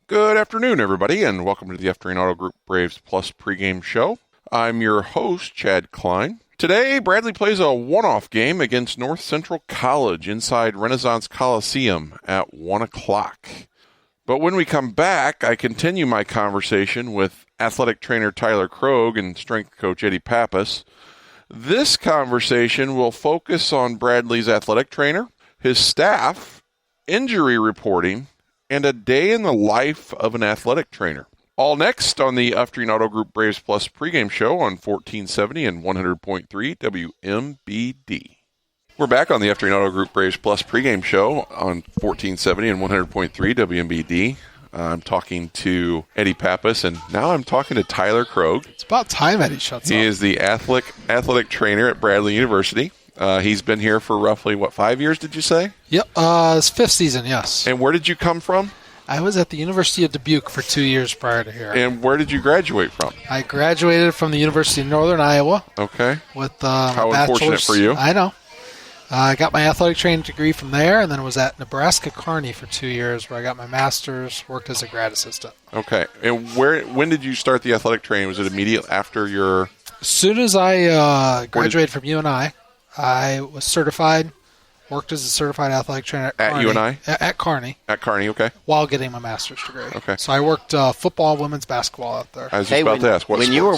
Good afternoon, everybody, and welcome to the F-Train Auto Group Braves Plus pregame show. I'm your host, Chad Klein. Today, Bradley plays a one-off game against North Central College inside Renaissance Coliseum at 1 o'clock. But when we come back, I continue my conversation with athletic trainer Tyler Krogh and strength coach Eddie Pappas. This conversation will focus on Bradley's athletic trainer, his staff, injury reporting, and a day in the life of an athletic trainer. All next on the F-Train Auto Group Braves Plus pregame show on 1470 and 100.3 WMBD. We're back on the F-Train Auto Group Braves Plus pregame show on 1470 and 100.3 WMBD. I'm talking to Eddie Pappas, and now I'm talking to Tyler Krogh. It's about time Eddie shuts up. He is the athletic trainer at Bradley University. He's been here for roughly, 5 years, did you say? Yep, it's fifth season, yes. And where did you come from? I was at the University of Dubuque for 2 years prior to here. And where did you graduate from? I graduated from the University of Northern Iowa. Okay. With How bachelor's. Unfortunate for you. I know. I got my athletic training degree from there, and then was at Nebraska Kearney for 2 years, where I got my master's, worked as a grad assistant. Okay. And when did you start the athletic training? Was it immediate after your... As soon as I graduated from UNI, I was certified, worked as a certified athletic trainer at Kearney, UNI? At Kearney. At Kearney, okay. While getting my master's degree. Okay. So I worked football, women's basketball out there. I was just about to ask, what when sports? you were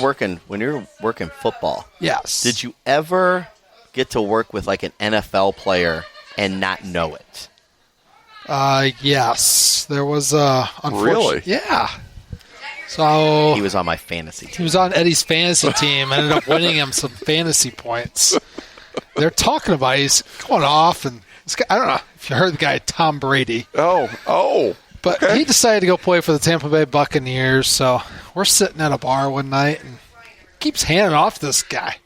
working football, yes. Did you ever get to work with like an NFL player and not know it? Yes. There was unfortunately. Really? Yeah. So He was on my fantasy team. he was on Eddie's fantasy team. Ended up winning him some fantasy points. They're talking about he's going off, and this guy, I don't know if you heard the guy Tom Brady. Oh. But okay. he decided to go play for the Tampa Bay Buccaneers. So we're sitting at a bar one night, and keeps handing off to this guy.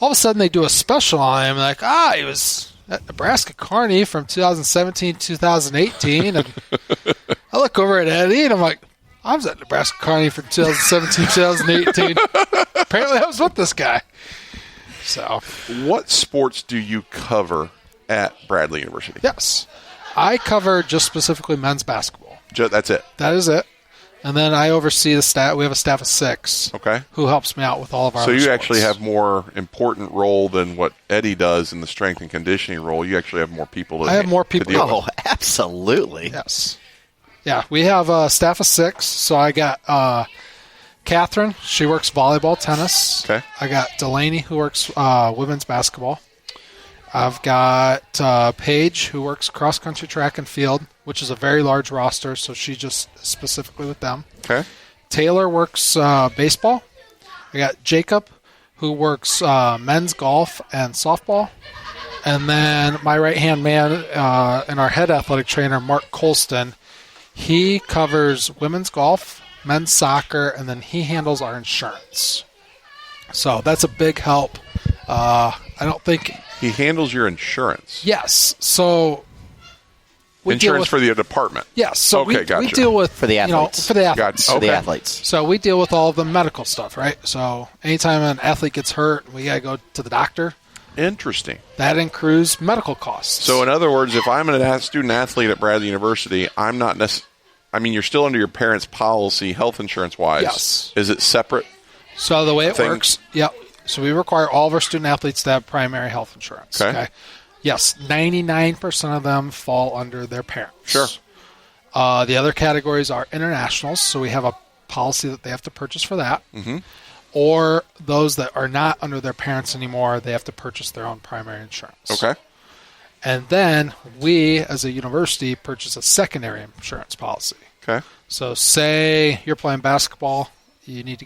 All of a sudden, they do a special on him, like, he was at Nebraska Kearney from 2017 2018. And I look over at Eddie, and I'm like, I was at Nebraska Kearney from 2017 2018. Apparently, I was with this guy. So, What sports do you cover at Bradley University? yes, I cover just specifically men's basketball. That's it? That is it. And then I oversee the staff. We have a staff of 6 Okay. who helps me out with all of our So other you sports. actually have more important role than what Eddie does in the strength and conditioning role. You actually have more people to I have more people. to deal with. Oh, absolutely. Yes. Yeah, we have a staff of 6. So I got Catherine. She works volleyball, tennis. Okay. I got Delaney, who works women's basketball. I've got Paige, who works cross-country track and field, which is a very large roster, so she just specifically with them. Okay. Taylor works baseball. I got Jacob, who works men's golf and softball. And then my right-hand man and our head athletic trainer, Mark Colston, he covers women's golf, men's soccer, and then he handles our insurance. So that's a big help. I don't think... He handles your insurance. Yes. So... Insurance for the department. Yes. So Okay, we gotcha. deal with... For the athletes. for the athletes. Gotcha. For the Okay. athletes. So we deal with all the medical stuff, right? So anytime an athlete gets hurt, we got to go to the doctor. Interesting. That includes medical costs. So in other words, if I'm a student athlete at Bradley University, I'm not you're still under your parents' policy, health insurance-wise. Yes. Is it separate? So the way it thing- works, yep. So we require all of our student athletes to have primary health insurance. Okay. Yes, 99% of them fall under their parents. Sure. The other categories are internationals, so we have a policy that they have to purchase for that. Mm-hmm. Or those that are not under their parents anymore, they have to purchase their own primary insurance. Okay. And then we, as a university, purchase a secondary insurance policy. Okay. So say you're playing basketball, you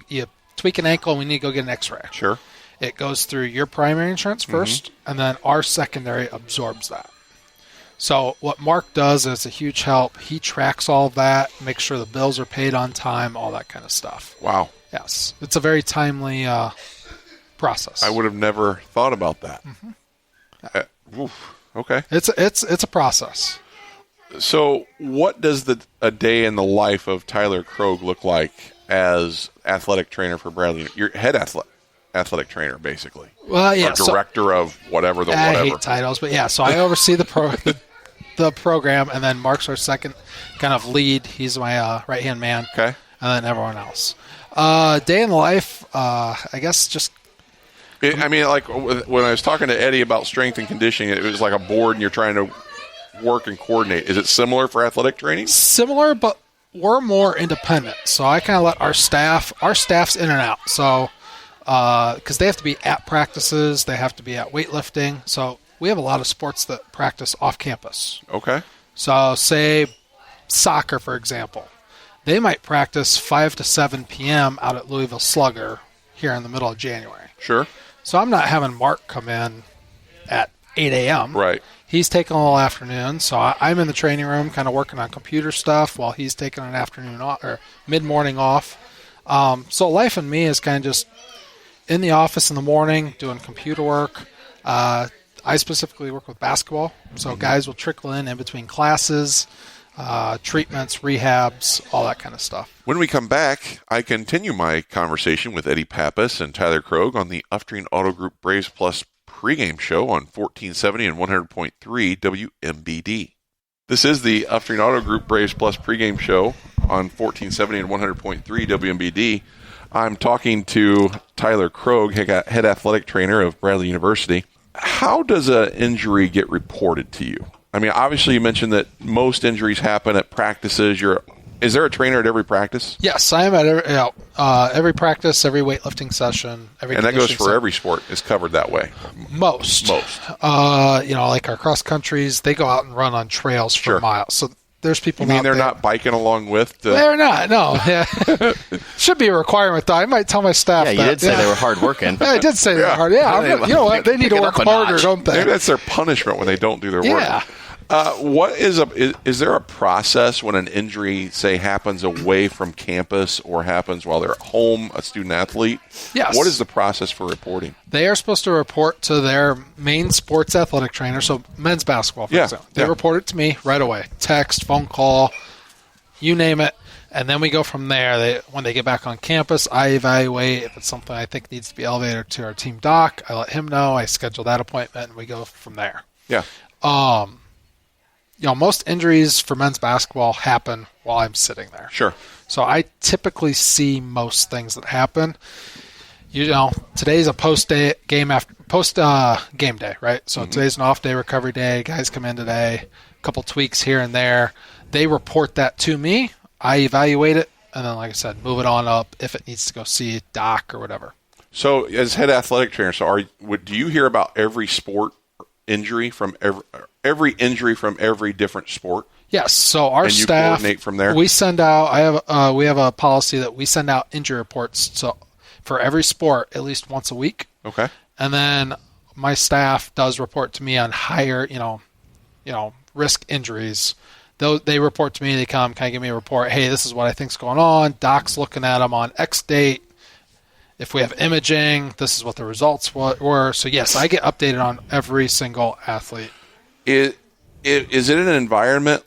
tweak an ankle, and we need to go get an x-ray. Sure. It goes through your primary insurance first, and then our secondary absorbs that. So what Mark does is a huge help. He tracks all of that, makes sure the bills are paid on time, all that kind of stuff. Wow. Yes. It's a very timely process. I would have never thought about that. Oof. Okay. It's a process. So what does a day in the life of Tyler Krogh look like as athletic trainer for Bradley? Your head athletic trainer, basically. Well, yeah. Or director of whatever the I whatever. hate titles, but yeah. So I oversee the the program, and then Mark's our second kind of lead. He's my right-hand man. Okay. And then everyone else. Day in the life, I guess just... like when I was talking to Eddie about strength and conditioning, it was like a board and you're trying to work and coordinate. Is it similar for athletic training? Similar, but we're more independent. So I kind of let our staff's in and out. So, because they have to be at practices, they have to be at weightlifting. So we have a lot of sports that practice off campus. Okay. So say soccer, for example. They might practice 5 to 7 p.m. out at Louisville Slugger here in the middle of January. Sure. So I'm not having Mark come in at 8 a.m. Right. He's taking all afternoon, so I'm in the training room kind of working on computer stuff while he's taking an afternoon off, or mid-morning off. So life and me is kind of just in the office in the morning doing computer work. I specifically work with basketball, so guys will trickle in between classes, treatments, rehabs, all that kind of stuff. When we come back, I continue my conversation with Eddie Pappas and Tyler Krogh on the Uftreen Auto Group Braves Plus pregame show on 1470 and 100.3 WMBD. This is the Uftreen Auto Group Braves Plus pregame show on 1470 and 100.3 WMBD. I'm talking to Tyler Krogh, head athletic trainer of Bradley University. How does an injury get reported to you? I mean, obviously you mentioned that most injuries happen at practices. Is there a trainer at every practice? Yes, I am at every practice, every weightlifting session, every. And that goes for every sport. Is covered that way. Most. Like our cross countries, they go out and run on trails for miles. So there's people. You mean they're not biking along with? They're not. No. Yeah. Should be a requirement, though. I might tell my staff. Yeah, you did say they were hard working. Yeah, I did say they were hard. Yeah, you know what? They need to work harder, don't they? Maybe that's their punishment when they don't do their work. Yeah. Is there a process when an injury, say, happens away from campus or happens while they're at home, a student athlete? Yes. What is the process for reporting? They are supposed to report to their main sports athletic trainer, so men's basketball, for example. They report it to me right away. Text, phone call, you name it. And then we go from there. When they get back on campus, I evaluate if it's something I think needs to be elevated to our team doc. I let him know. I schedule that appointment, and we go from there. Yeah. Most injuries for men's basketball happen while I'm sitting there. Sure. So I typically see most things that happen. Today's a game day, right? So today's an off day, recovery day. Guys come in today, a couple tweaks here and there. They report that to me. I evaluate it, and then, like I said, move it on up if it needs to go see a doc or whatever. So as head athletic trainer, do you hear about every sport injury from every injury from every different sport? Yes. So our staff coordinate from there. We send out. We have a policy that we send out injury reports. So for every sport, at least once a week. Okay. And then my staff does report to me on higher, risk injuries. They report to me. They come, kind of give me a report. Hey, this is what I think's going on. Doc's looking at them on X date. If we have imaging, this is what the results were. So, yes, I get updated on every single athlete. Is it an environment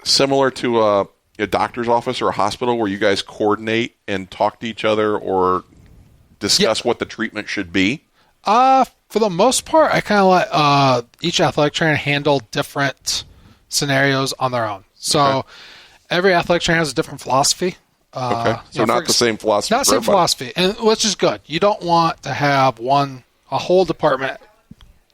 similar to a doctor's office or a hospital where you guys coordinate and talk to each other or discuss what the treatment should be? For the most part, I kind of let each athletic trainer handle different scenarios on their own. So every athletic trainer has a different philosophy. Okay, so not the same philosophy. Not the same philosophy, and which is good. You don't want to have a whole department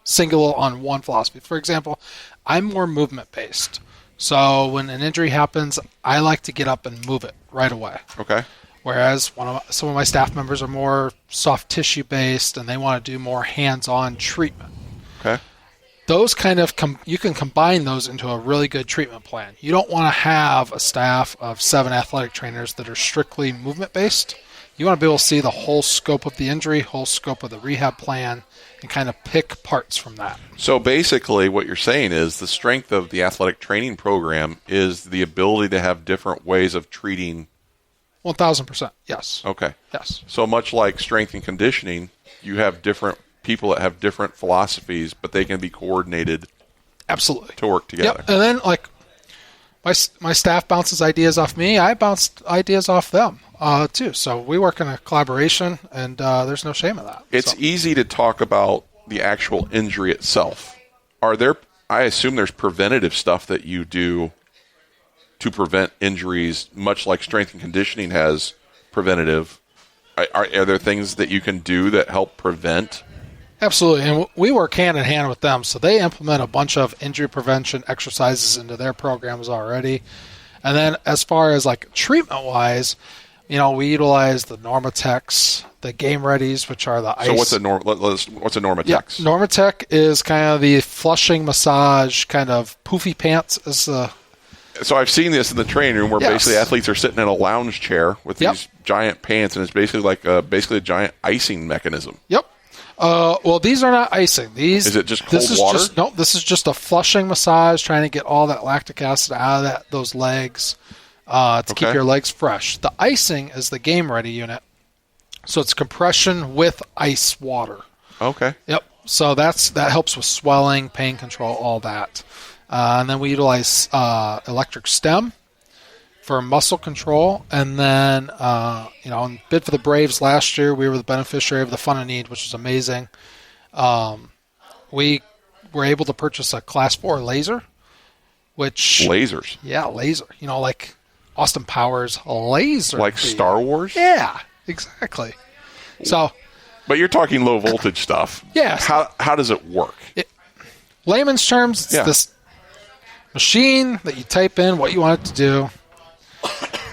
singular on one philosophy. For example, I'm more movement based. So when an injury happens, I like to get up and move it right away. Okay. Whereas some of my staff members are more soft tissue based, and they want to do more hands-on treatment. Okay. Those you can combine those into a really good treatment plan. You don't want to have a staff of 7 athletic trainers that are strictly movement-based. You want to be able to see the whole scope of the injury, whole scope of the rehab plan, and kind of pick parts from that. So basically what you're saying is the strength of the athletic training program is the ability to have different ways of treating. 1,000%, yes. Okay. Yes. So much like strength and conditioning, you have different people that have different philosophies, but they can be coordinated. Absolutely. To work together. Yep. And then, my staff bounces ideas off me. I bounce ideas off them, too. So we work in a collaboration, and there's no shame in that. It's easy to talk about the actual injury itself. Are there I assume there's preventative stuff that you do to prevent injuries, much like strength and conditioning has preventative. Are there things that you can do that help prevent? Absolutely, and we work hand in hand with them. So they implement a bunch of injury prevention exercises into their programs already. And then as far as like treatment-wise, we utilize the Normatecs, the Game Readies, which are the ice. So what's a Normatecs? Yeah, Normatec is kind of the flushing massage, kind of poofy pants. So I've seen this in the training room where basically athletes are sitting in a lounge chair with these giant pants, and it's basically like a giant icing mechanism. Yep. Well, these are not icing. Is it just cold water? This is just a flushing massage, trying to get all that lactic acid out of those legs to keep your legs fresh. The icing is the Game Ready unit, so it's compression with ice water. Okay. Yep. So that helps with swelling, pain control, all that. And then we utilize electric stem for muscle control. And then, in bid for the Braves last year, we were the beneficiary of the Fun and Need, which was amazing. We were able to purchase a Class 4 laser, which... Lasers? Yeah, laser. Like Austin Powers laser. Like Star Wars? Yeah, exactly. So... But you're talking low voltage stuff. Yeah. How does it work? Layman's terms, it's this machine that you type in what you want it to do.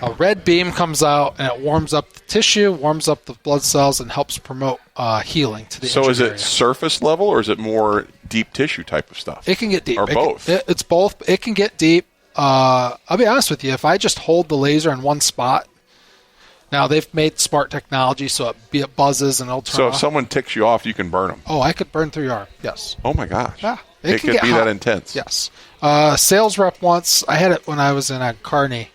A red beam comes out, and it warms up the tissue, warms up the blood cells, and helps promote healing to the injured So is it area. surface level, or is it more deep tissue type of stuff? It can get deep. Or both? It's both. It can get deep. I'll be honest with you. If I just hold the laser in one spot, now they've made smart technology so it buzzes and it'll turn off. So if someone ticks you off, you can burn them? Oh, I could burn through your arm, yes. Oh, my gosh. Yeah. It could be that intense. Yes. Sales rep once, I had it when I was in Kearney,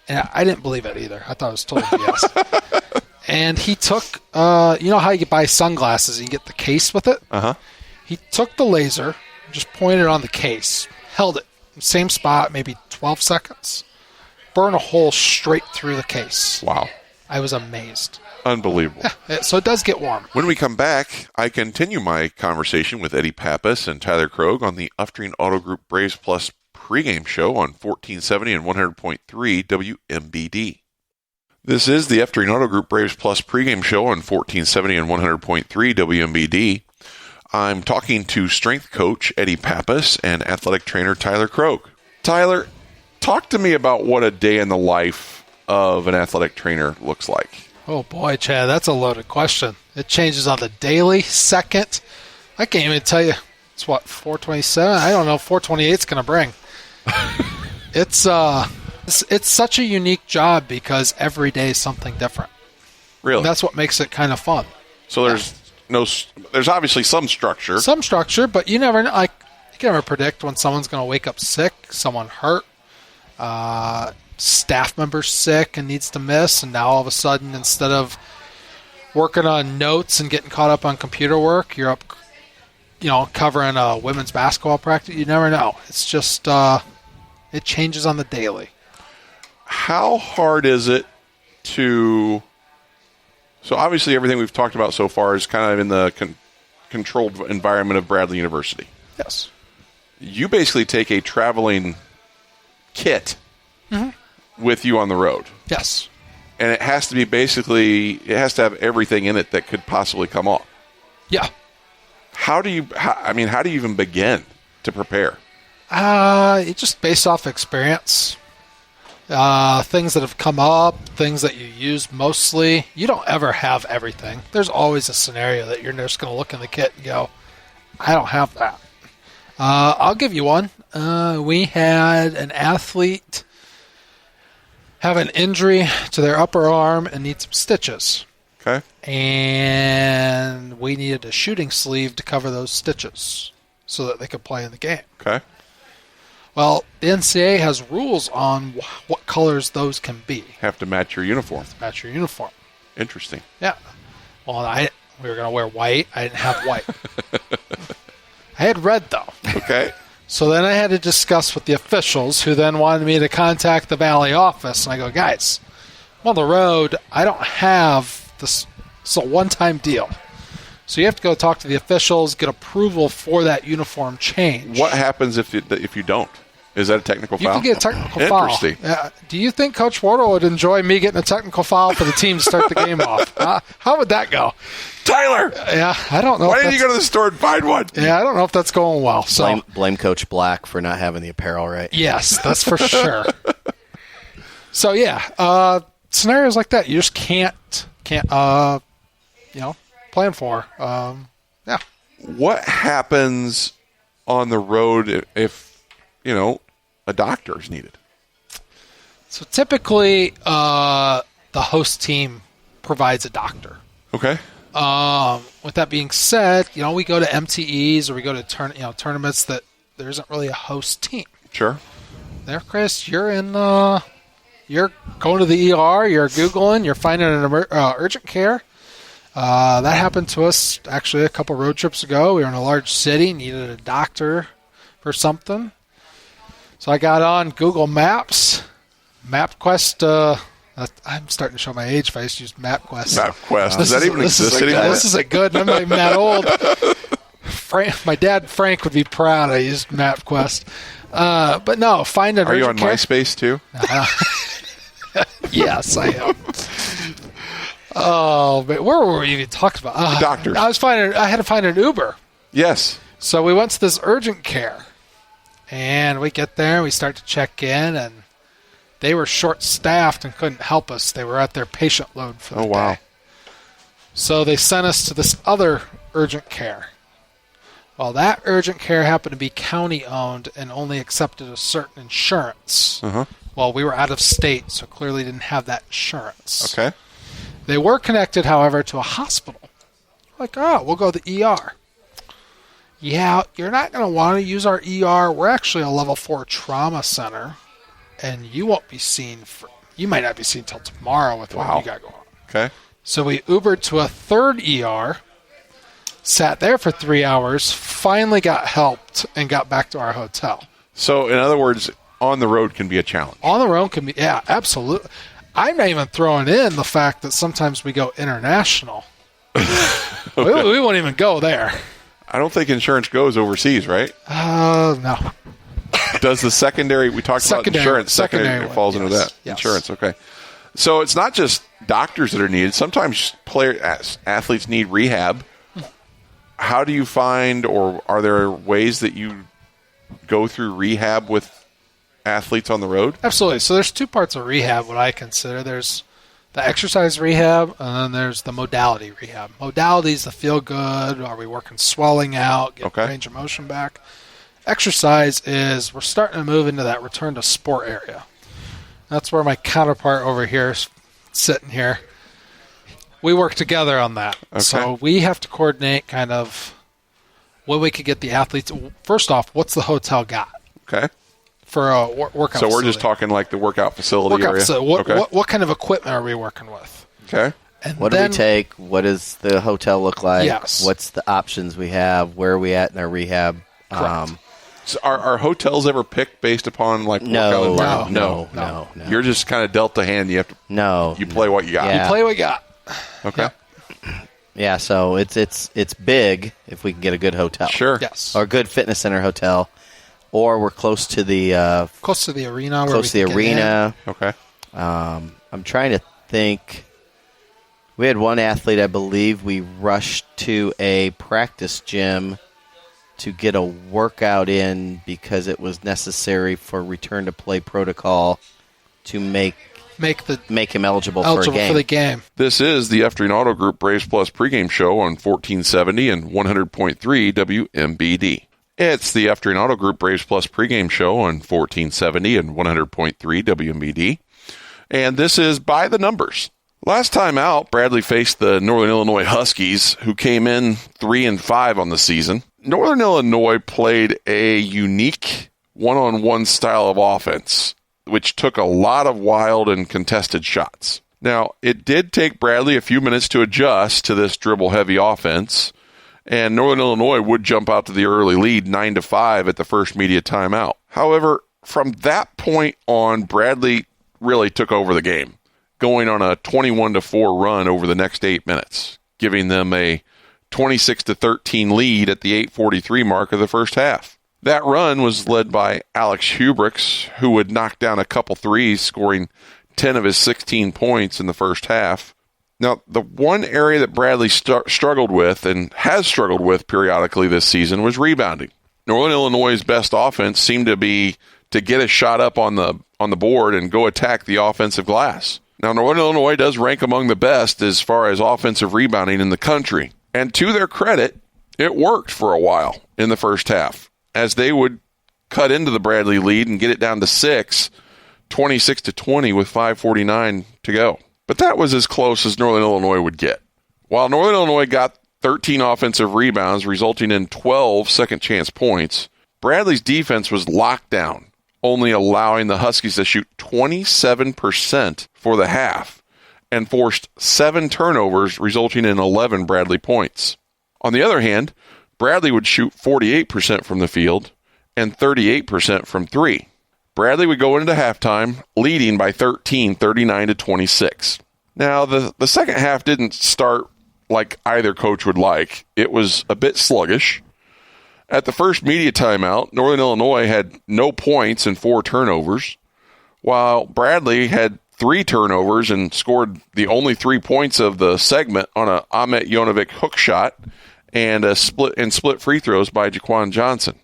and I didn't believe it either. I thought it was total BS. And he took, you know how you buy sunglasses and you get the case with it? Uh-huh. He took the laser, just pointed on the case, held it, same spot, maybe 12 seconds, burned a hole straight through the case. Wow. I was amazed. Unbelievable. Yeah, so it does get warm. When we come back, I continue my conversation with Eddie Pappas and Tyler Krogh on the Uftreen Auto Group Braves Plus pregame show on 1470 and 100.3 WMBD. This is the Uftreen Auto Group Braves Plus pregame show on 1470 and 100.3 WMBD. I'm talking to strength coach Eddie Pappas and athletic trainer Tyler Krogh. Tyler, talk to me about what a day in the life of an athletic trainer looks like. Oh boy, Chad, that's a loaded question. It changes on the daily, second. I can't even tell you. It's what, 427? I don't know. 428's going to bring. It's such a unique job because every day is something different. Really? And that's what makes it kind of fun. So there's obviously some structure. Some structure, but you never know. You can never predict when someone's going to wake up sick, someone hurt, staff member sick and needs to miss, and now all of a sudden, instead of working on notes and getting caught up on computer work, you're up, covering a women's basketball practice. You never know. It's just it changes on the daily. How hard is it to? So obviously, everything we've talked about so far is kind of in the controlled environment of Bradley University. Yes. You basically take a traveling kit with you on the road. Yes. And it has to have everything in it that could possibly come off. Yeah. How do you even begin to prepare? It's just based off experience. Things that have come up, things that you use mostly. You don't ever have everything. There's always a scenario that you're just going to look in the kit and go, I don't have that. I'll give you one. We had an athlete have an injury to their upper arm and need some stitches. Okay. And we needed a shooting sleeve to cover those stitches so that they could play in the game. Okay. Well, the NCAA has rules on what colors those can be. Have to match your uniform. Match your uniform. Interesting. Yeah. Well, we were going to wear white. I didn't have white. I had red, though. Okay. So then I had to discuss with the officials, who then wanted me to contact the Valley office. And I go, guys, I'm on the road. I don't have this. It's a one-time deal. So you have to go talk to the officials, get approval for that uniform change. What happens if you don't? Is that a technical You foul? can get a technical foul. Interesting. Do you think Coach Wardle would enjoy me getting a technical foul for the team to start the game off? How would that go? Tyler! Yeah, I don't know. Why didn't you go to the store and find one? Yeah, I don't know if that's going well. So Blame Coach Black for not having the apparel right. yes, that's for sure. So yeah, scenarios like that you just can't plan for. Yeah. What happens on the road if a doctor is needed? So typically, the host team provides a doctor. Okay. With that being said, we go to MTEs or we go to tournaments that there isn't really a host team. Sure. There, Chris, you're going to the ER, you're Googling, you're finding an urgent care. That happened to us actually a couple road trips ago. We were in a large city, needed a doctor for something. So I got on Google Maps, MapQuest. I'm starting to show my age if I just use MapQuest. MapQuest. Does that even exist anymore? This isn't good. I'm not even that old. My dad, Frank, would be proud I used MapQuest. But no, find an Are you urgent on care. MySpace too? Yes, I am. Oh, but where were we even talking about? Doctors. I had to find an Uber. Yes. So we went to this urgent care. And we get there, we start to check in, and they were short-staffed and couldn't help us. They were at their patient load for the day. Oh, wow. So they sent us to this other urgent care. Well, that urgent care happened to be county-owned and only accepted a certain insurance. Uh-huh. Well, we were out of state, so clearly didn't have that insurance. Okay. They were connected, however, to a hospital. Like, we'll go to the ER. Yeah, you're not going to want to use our ER. We're actually a level 4 trauma center, and you won't be seen you might not be seen until tomorrow with what you got going on. Okay. So we Ubered to a third ER, sat there for 3 hours, finally got helped, and got back to our hotel. So, in other words, on the road can be a challenge. On the road can be, yeah, absolutely. I'm not even throwing in the fact that sometimes we go international. we won't even go there. I don't think insurance goes overseas, right? No. Does the secondary, we talked about insurance, secondary falls into that. Yes. Insurance, okay. So it's not just doctors that are needed. Sometimes athletes need rehab. How do you find, or are there ways that you go through rehab with athletes on the road? Absolutely. So there's two parts of rehab, what I consider. There's the exercise rehab, and then there's the modality rehab. Modality is the feel good. Are we working swelling out, get range of motion back? Exercise is we're starting to move into that return to sport area. That's where my counterpart over here is sitting here. We work together on that. Okay. So we have to coordinate kind of when we could get the athletes. First off, what's the hotel got? Okay. For a workout So we're facility. just talking like the workout facility area? What kind of equipment are we working with? Okay. And what do we take? What does the hotel look like? Yes. What's the options we have? Where are we at in our rehab? So are hotels ever picked based upon like workout? No. You're just kind of dealt a hand. You have to. No. You play what you got. Yeah. You play what you got. Okay. Yeah. So it's big if we can get a good hotel. Sure. Yes. Or a good fitness center hotel, or we're close to the arena. Close to the arena. Okay. I'm trying to think. We had one athlete, I believe, we rushed to a practice gym to get a workout in because it was necessary for return to play protocol to make him eligible for the game. This is the Eftreen Auto Group Braves Plus pregame show on 1470 and 100.3 WMBD. It's the Eftreen Auto Group Braves Plus pregame show on 1470 and 100.3 WMBD. And this is By the Numbers. Last time out, Bradley faced the Northern Illinois Huskies, who came in 3-5 on the season. Northern Illinois played a unique one-on-one style of offense, which took a lot of wild and contested shots. Now, it did take Bradley a few minutes to adjust to this dribble-heavy offense, and Northern Illinois would jump out to the early lead 9-5 at the first media timeout. However, from that point on, Bradley really took over the game, going on a 21-4 run over the next 8 minutes, giving them a 26-13 lead at the 8:43 mark of the first half. That run was led by Alex Hubricks, who would knock down a couple threes, scoring 10 of his 16 points in the first half. Now, the one area that Bradley struggled with and has struggled with periodically this season was rebounding. Northern Illinois' best offense seemed to be to get a shot up on the board and go attack the offensive glass. Now, Northern Illinois does rank among the best as far as offensive rebounding in the country. And to their credit, it worked for a while in the first half, as they would cut into the Bradley lead and get it down to 6, 26-20 with 5:49 to go. But that was as close as Northern Illinois would get. While Northern Illinois got 13 offensive rebounds, resulting in 12 second-chance points, Bradley's defense was locked down, only allowing the Huskies to shoot 27% for the half and forced 7 turnovers, resulting in 11 Bradley points. On the other hand, Bradley would shoot 48% from the field and 38% from three. Bradley would go into halftime leading by 13, 39-26. Now, the second half didn't start like either coach would like. It was a bit sluggish. At the first media timeout, Northern Illinois had no points and 4 turnovers, while Bradley had 3 turnovers and scored the only 3 points of the segment on a Ahmet Jonovic hook shot and split free throws by Jaquan Johnson.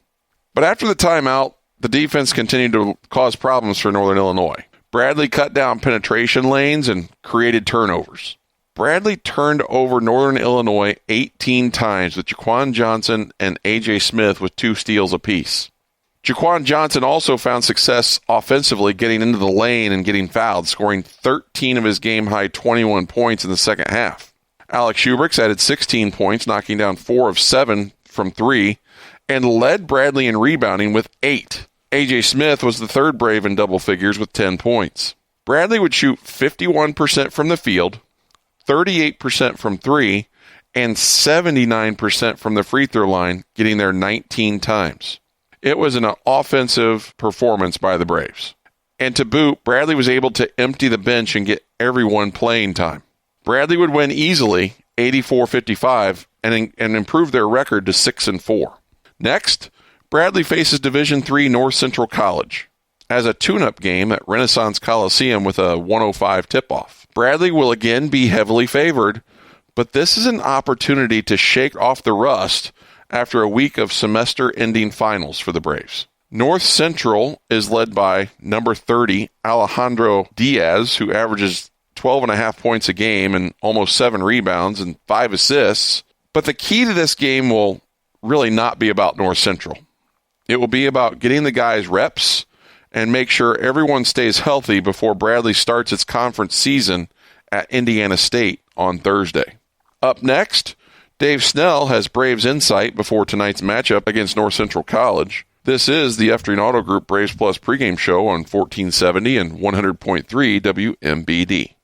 But after the timeout, the defense continued to cause problems for Northern Illinois. Bradley cut down penetration lanes and created turnovers. Bradley turned over Northern Illinois 18 times, with Jaquan Johnson and A.J. Smith with 2 steals apiece. Jaquan Johnson also found success offensively getting into the lane and getting fouled, scoring 13 of his game-high 21 points in the second half. Alex Hubricks added 16 points, knocking down 4 of 7 from 3, and led Bradley in rebounding with 8. A.J. Smith was the third Brave in double figures with 10 points. Bradley would shoot 51% from the field, 38% from 3, and 79% from the free throw line, getting there 19 times. It was an offensive performance by the Braves. And to boot, Bradley was able to empty the bench and get everyone playing time. Bradley would win easily, 84-55, and improve their record to 6-4. Next, Bradley faces Division III North Central College as a tune-up game at Renaissance Coliseum with a 105 tip-off. Bradley will again be heavily favored, but this is an opportunity to shake off the rust after a week of semester-ending finals for the Braves. North Central is led by number 30, Alejandro Diaz, who averages 12.5 points a game and almost 7 rebounds and 5 assists. But the key to this game will really not be about North Central. It will be about getting the guys reps and make sure everyone stays healthy before Bradley starts its conference season at Indiana State on Thursday. Up next, Dave Snell has Braves insight before tonight's matchup against North Central College. This is the Efterine Auto Group Braves Plus pregame show on 1470 and 100.3 WMBD.